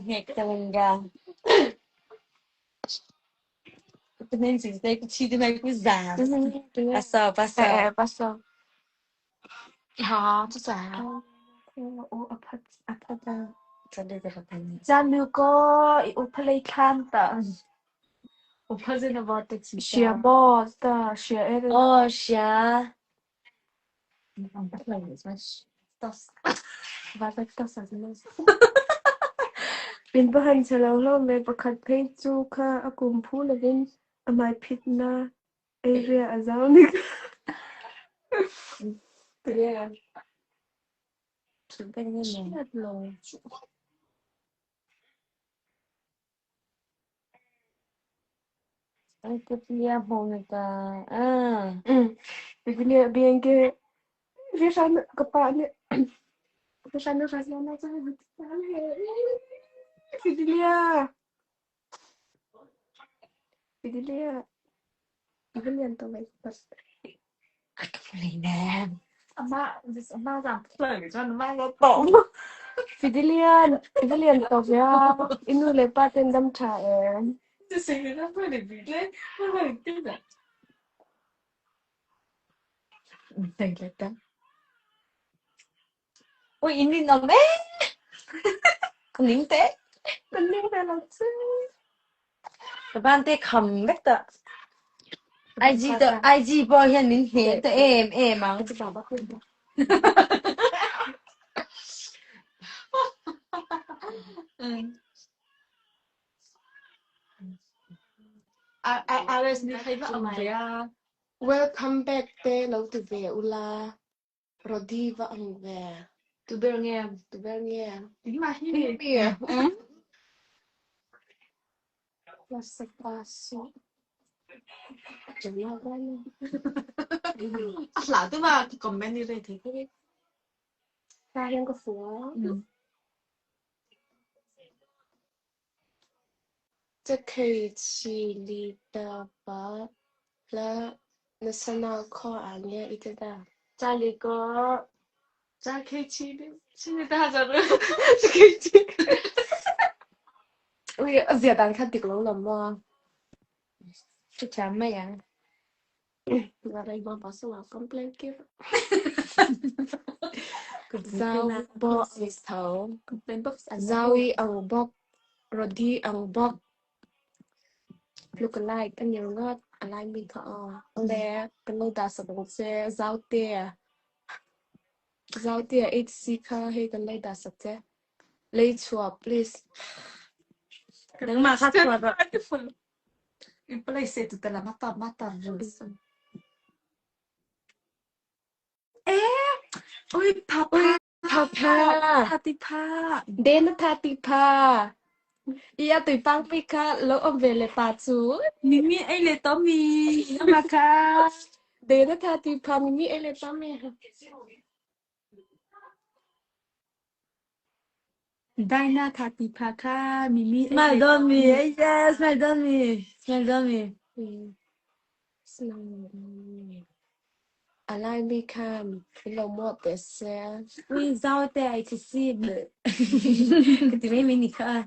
nghe keren ka nên chỉ đây chi thế này cứ già passer pasal ha tu sa o apa cho đây là cái này Jangan ko iupalay kanta. Upaze na vata Shia chita boss ta shia ere. oh shia tos Vata ta sa mas. Bin bahan sa lo me bakat pay chu ka akum pu na bin amay pitna area azaw ni. yeah chúng ta nghe này Lo. anh cứ bia hồ người ta à Bibili bien ke rishan kapane. Rishan rasyan na sa. Fidilia. Fidilia. Fidilia to like pas. cái này nè Ama giảm phở cho nó mang nó tổng. Fidelian to ya. Inu le paten dam cha em. tôi sinh nó phải để bị lên nó phải cái gì thành cái đó ôi in đi nó bé con nín té Mình nên là làm chứ. các bạn té cầm biết đó IG bao hiện nín thế té em mà Cái bảo bác khuyên. Alice đi thấy vợ mày à Welcome back te lâu từ về ula. Rodi và ông về. tụi bé nghe Từ về nghe. tính mà như Đi vậy bia. Là sạch passo. Chẳng nào ra luôn. là tức là comment như vậy thì cái Ra hiện có phủa. Chắc khi chỉ lý ta bác là national call 아니야 이때다. Charlie có cha khi chi đi chi người ta giờ rồi Ui, giờ đang khát tiệc lâu lắm mà. chắc chắn mày à Và đây bọn bảo sao mà complain kia. Giao Giao bộ thấu. complain box ăn Giao y ang bok. Rodi ang bok. Look alike. Kan yung ngot. Alay mình thọ. Lẹ. Kan lâu ta sa bong xe. Giao tia. Giao tia. HC ka. Hey kan lay ta sa te. Lay chua please. đừng mà khát chuột rồi in play sẽ tụi ta là mata rồi ê ôi papa Papa. Thatipa Đến thati pa. Iya tụi pang pi ka. Lâu ông về lệ bà chú. Mimi ai le Tommy Namaka Đến thati pa. Mimi ele pa me. Dina Thatipa Mimi Smile on me yes smile on me Allow me come. Hello, what they say. ui giao tệ ai thì xin cái tiếng này mình khá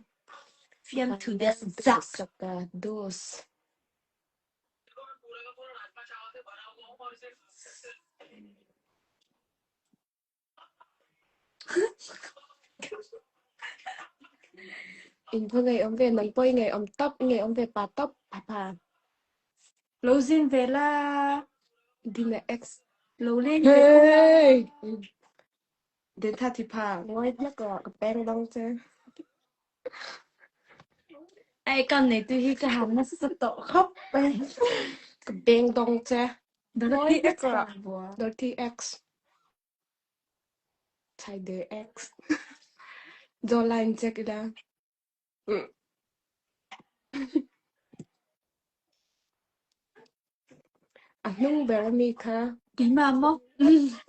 phiền thủ đẹp giặc Dos. In ngày ông về mình bơi ngày ông tóc ngày ông về bà tóc bà lâu xin về là đi là X lâu lên về đến thà thì bà nói nó có cái beng đông chứ ai con này tôi hi cái hàng nó sợ tổ khóc cái beng đông chứ đó là nói cái nó có của đôi thì X thay để X do line chứ cái đó nung Veronica tí mà mốc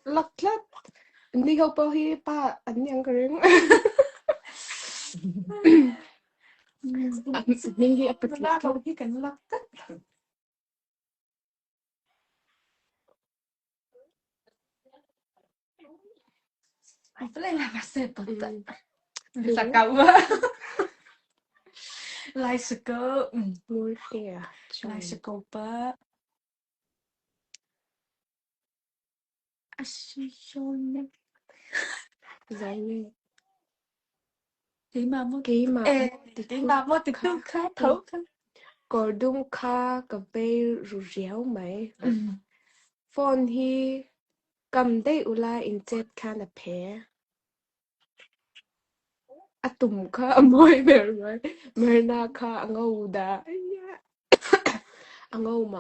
lắc lắc đi học bao hi pa anh yang cái rừng mình đi apa là đâu cái cảnh lắc tất Ai phải là bà sẽ bật tật. Vì Là đấy cậu á. Lại sự cơ. ngồi kìa Lại trời sự cơ bơ. Ashishone. giống như Tí mà một ký mà ê, tí mà một tí tương khá thấu khá. có đúng kha cà phê rủ réo mấy phone hi cầm tay ula in chết khăn là phé à tụm kha môi bể rồi mày na kha ngâu đã ngâu mà